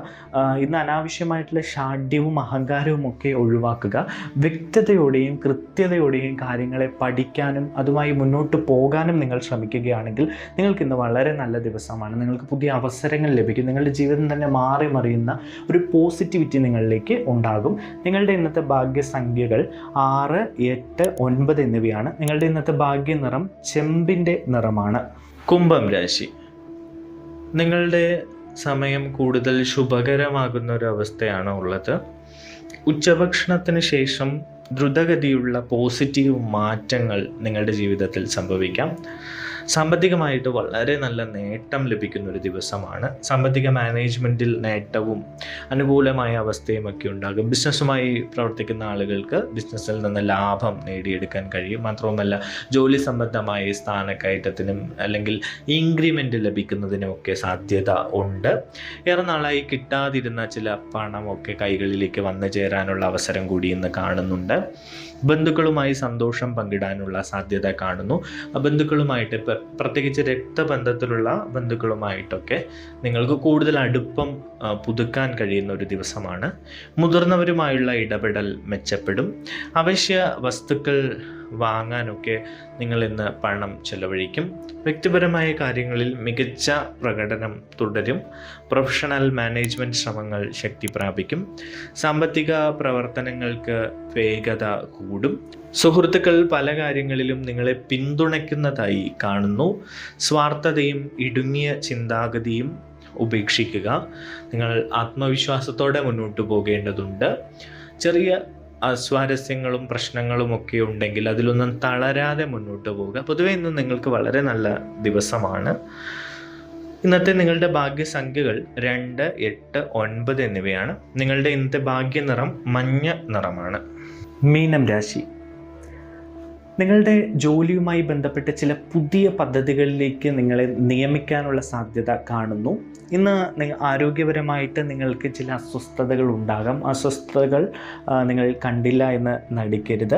ഇന്ന് അനാവശ്യമായിട്ടുള്ള ഷാഢ്യവും അഹങ്കാരവും ഒക്കെ ഒഴിവാക്കുക. വ്യക്തതയോടെയും കൃത്യതയോടെയും കാര്യങ്ങളെ പഠിക്കാനും അതുമായി മുന്നോട്ട് പോകാനും നിങ്ങൾ ശ്രമിക്കുകയാണെങ്കിൽ നിങ്ങൾക്കിന്ന് വളരെ നല്ല ദിവസമാണ്. നിങ്ങൾക്ക് പുതിയ അവസരങ്ങൾ ലഭിക്കും. നിങ്ങളുടെ ജീവിതം തന്നെ മാറി മറിയുന്ന ഒരു പോസിറ്റിവിറ്റി നിങ്ങളിലേക്ക് ഉണ്ടാകും. നിങ്ങളുടെ ഇന്നത്തെ ഭാഗ്യസംഖ്യകൾ 6, 8, 9 എന്നിവയാണ്. നിങ്ങളുടെ ഇന്നത്തെ ഭാഗ്യ നിറം ചെമ്പിൻ്റെ നിറമാണ്. കുംഭം രാശി. നിങ്ങളുടെ സമയം കൂടുതൽ ശുഭകരമാകുന്ന ഒരു അവസ്ഥയാണ് ഉള്ളത്. ഉച്ചഭക്ഷണത്തിന് ശേഷം ദ്രുതഗതിയുള്ള പോസിറ്റീവ് മാറ്റങ്ങൾ നിങ്ങളുടെ ജീവിതത്തിൽ സംഭവിക്കാം. സാമ്പത്തികമായിട്ട് വളരെ നല്ല നേട്ടം ലഭിക്കുന്ന ഒരു ദിവസമാണ്. സാമ്പത്തിക മാനേജ്മെൻറ്റിൽ നേട്ടവും അനുകൂലമായ അവസ്ഥയും ഒക്കെ ഉണ്ടാകും. ബിസിനസ്സുമായി പ്രവർത്തിക്കുന്ന ആളുകൾക്ക് ബിസിനസ്സിൽ നിന്ന് ലാഭം നേടിയെടുക്കാൻ കഴിയും. മാത്രവുമല്ല ജോലി സംബന്ധമായ സ്ഥാനക്കയറ്റത്തിനും അല്ലെങ്കിൽ ഇൻക്രിമെൻ്റ് ലഭിക്കുന്നതിനുമൊക്കെ സാധ്യത ഉണ്ട്. ഏറെ നാളായി കിട്ടാതിരുന്ന ചില പണമൊക്കെ കൈകളിലേക്ക് വന്നു ചേരാനുള്ള അവസരം കൂടി ഇന്ന് കാണുന്നുണ്ട്. ബന്ധുക്കളുമായി സന്തോഷം പങ്കിടാനുള്ള സാധ്യത കാണുന്നു. ബന്ധുക്കളുമായിട്ട് പ്രത്യേകിച്ച് രക്തബന്ധത്തിലുള്ള ബന്ധുക്കളുമായിട്ടൊക്കെ നിങ്ങൾക്ക് കൂടുതൽ അടുപ്പം പുതുക്കാൻ കഴിയുന്ന ഒരു ദിവസമാണ്. മുതിർന്നവരുമായുള്ള ഇടപെടൽ മെച്ചപ്പെടും. അവശ്യ വസ്തുക്കൾ വാങ്ങാനൊക്കെ നിങ്ങൾ ഇന്ന് പണം ചെലവഴിക്കും. വ്യക്തിപരമായ കാര്യങ്ങളിൽ മികച്ച പ്രകടനം തുടരും. പ്രൊഫഷണൽ മാനേജ്മെൻറ്റ് ശ്രമങ്ങൾ ശക്തി പ്രാപിക്കും. സാമ്പത്തിക പ്രവർത്തനങ്ങൾക്ക് വേഗത കൂടും. സുഹൃത്തുക്കൾ പല കാര്യങ്ങളിലും നിങ്ങളെ പിന്തുണയ്ക്കുന്നതായി കാണുന്നു. സ്വാർത്ഥതയും ഇടുങ്ങിയ ചിന്താഗതിയും ഉപേക്ഷിക്കുക. നിങ്ങൾ ആത്മവിശ്വാസത്തോടെ മുന്നോട്ട് പോകേണ്ടതുണ്ട്. ചെറിയ അസ്വാരസ്യങ്ങളും പ്രശ്നങ്ങളും ഒക്കെ ഉണ്ടെങ്കിൽ അതിലൊന്നും തളരാതെ മുന്നോട്ട് പോവുക. പൊതുവെ ഇന്ന് നിങ്ങൾക്ക് വളരെ നല്ല ദിവസമാണ്. ഇന്നത്തെ നിങ്ങളുടെ ഭാഗ്യസംഖ്യകൾ 2, 8, 9 എന്നിവയാണ്. നിങ്ങളുടെ ഇന്നത്തെ ഭാഗ്യ നിറം മഞ്ഞ നിറമാണ്. മീനം രാശി. നിങ്ങളുടെ ജോലിയുമായി ബന്ധപ്പെട്ട് ചില പുതിയ പദ്ധതികളിലേക്ക് നിങ്ങളെ നിയമിക്കാനുള്ള സാധ്യത കാണുന്നു. ഇന്ന് ആരോഗ്യപരമായിട്ട് നിങ്ങൾക്ക് ചില അസ്വസ്ഥതകൾ ഉണ്ടാകാം. അസ്വസ്ഥതകൾ നിങ്ങൾ കണ്ടില്ല എന്ന് നടിക്കരുത്.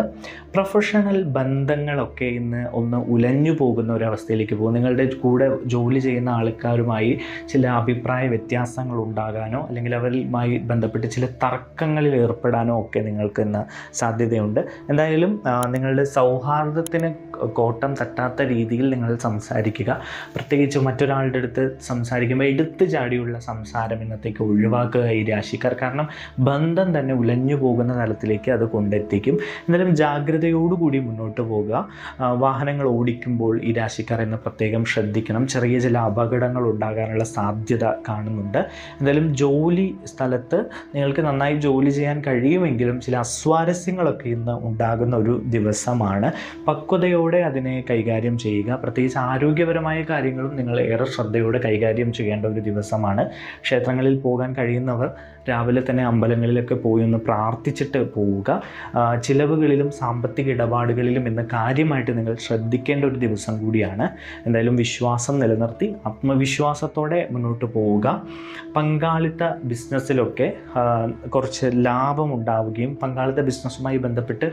പ്രൊഫഷണൽ ബന്ധങ്ങളൊക്കെ ഇന്ന് ഒന്ന് ഉലഞ്ഞു പോകുന്ന ഒരവസ്ഥയിലേക്ക് പോകും. നിങ്ങളുടെ കൂടെ ജോലി ചെയ്യുന്ന ആൾക്കാരുമായി ചില അഭിപ്രായ വ്യത്യാസങ്ങൾ ഉണ്ടാകാനോ അല്ലെങ്കിൽ അവരുമായി ബന്ധപ്പെട്ട് ചില തർക്കങ്ങളിൽ ഏർപ്പെടാനോ ഒക്കെ നിങ്ങൾക്ക് ഇന്ന് സാധ്യതയുണ്ട്. എന്തായാലും നിങ്ങളുടെ സൗഹാർദ്ദത്തിന് കോട്ടം തട്ടാത്ത രീതിയിൽ നിങ്ങൾ സംസാരിക്കുക. പ്രത്യേകിച്ച് മറ്റൊരാളുടെ അടുത്ത് സംസാരിക്കുമ്പോൾ എടുത്തു ചാടിയുള്ള സംസാരം ഇന്നത്തേക്ക് ഒഴിവാക്കുക ഈ രാശിക്കാർ. കാരണം ബന്ധം തന്നെ ഉലഞ്ഞു പോകുന്ന തലത്തിലേക്ക് അത് കൊണ്ടെത്തിക്കും. എന്നാലും ജാഗ്രതയോടുകൂടി മുന്നോട്ട് പോകുക. വാഹനങ്ങൾ ഓടിക്കുമ്പോൾ ഈ രാശിക്കാർ ഇന്ന് പ്രത്യേകം ശ്രദ്ധിക്കണം. ചെറിയ ചില അപകടങ്ങൾ ഉണ്ടാകാനുള്ള സാധ്യത കാണുന്നുണ്ട്. എന്തായാലും ജോലി സ്ഥലത്ത് നിങ്ങൾക്ക് നന്നായി ജോലി ചെയ്യാൻ കഴിയുമെങ്കിലും ചില അസ്വാരസ്യങ്ങളൊക്കെ ഇന്ന് ഉണ്ടാകുന്ന ഒരു ദിവസമാണ്. പക്വതയോടെ അതിനെ കൈകാര്യം ചെയ്യുക. പ്രത്യേകിച്ച് ആരോഗ്യപരമായ കാര്യങ്ങളും നിങ്ങൾ ഏറെ ശ്രദ്ധയോടെ കൈകാര്യം ചെയ്യേണ്ട ഒരു ദിവസമാണ്. ക്ഷേത്രങ്ങളിൽ പോകാൻ കഴിയുന്നവർ രാവിലെ തന്നെ അമ്പലങ്ങളിലൊക്കെ പോയി ഒന്ന് പ്രാർത്ഥിച്ചിട്ട് പോവുക. ചിലവുകളിലും സാമ്പത്തിക ഇടപാടുകളിലും ഇന്ന് കാര്യമായിട്ട് നിങ്ങൾ ശ്രദ്ധിക്കേണ്ട ഒരു ദിവസം കൂടിയാണ്. എന്തായാലും വിശ്വാസം നിലനിർത്തി ആത്മവിശ്വാസത്തോടെ മുന്നോട്ട് പോവുക. പങ്കാളിത്ത ബിസിനസ്സിലൊക്കെ കുറച്ച് ലാഭം ഉണ്ടാവുകയും പങ്കാളിത്ത ബിസിനസ്സുമായി ബന്ധപ്പെട്ട്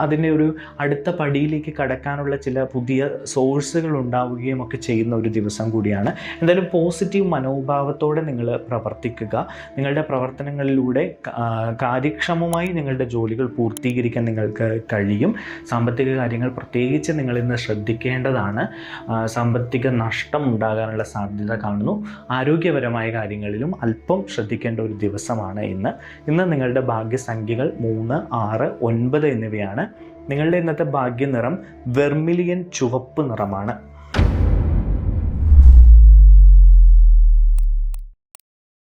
അതിൻ്റെ ഒരു അടുത്ത പടിയിലേക്ക് കടക്കാനുള്ള ചില പുതിയ സോഴ്സുകൾ ഉണ്ടാവുകയും ഒക്കെ ചെയ്യുന്ന ഒരു ദിവസം കൂടിയാണ്. എന്തായാലും പോസിറ്റീവ് മനോഭാവത്തോടെ നിങ്ങൾ പ്രവർത്തിക്കുക. നിങ്ങളുടെ പ്രവർത്തനങ്ങളിലൂടെ കാര്യക്ഷമമായി നിങ്ങളുടെ ജോലികൾ പൂർത്തീകരിക്കാൻ നിങ്ങൾക്ക് കഴിയും. സാമ്പത്തിക കാര്യങ്ങൾ പ്രത്യേകിച്ച് നിങ്ങളിന്ന് ശ്രദ്ധിക്കേണ്ടതാണ്. സാമ്പത്തിക നഷ്ടം ഉണ്ടാകാനുള്ള സാധ്യത കാണുന്നു. ആരോഗ്യപരമായ കാര്യങ്ങളിലും അല്പം ശ്രദ്ധിക്കേണ്ട ഒരു ദിവസമാണ് ഇന്ന് നിങ്ങളുടെ ഭാഗ്യസംഖ്യകൾ 3, 6, 9 എന്നിവയാണ്. നിങ്ങളുടെ ഇന്നത്തെ ഭാഗ്യനിറം വെർമിലിയൻ ചുവപ്പ് നിറമാണ്.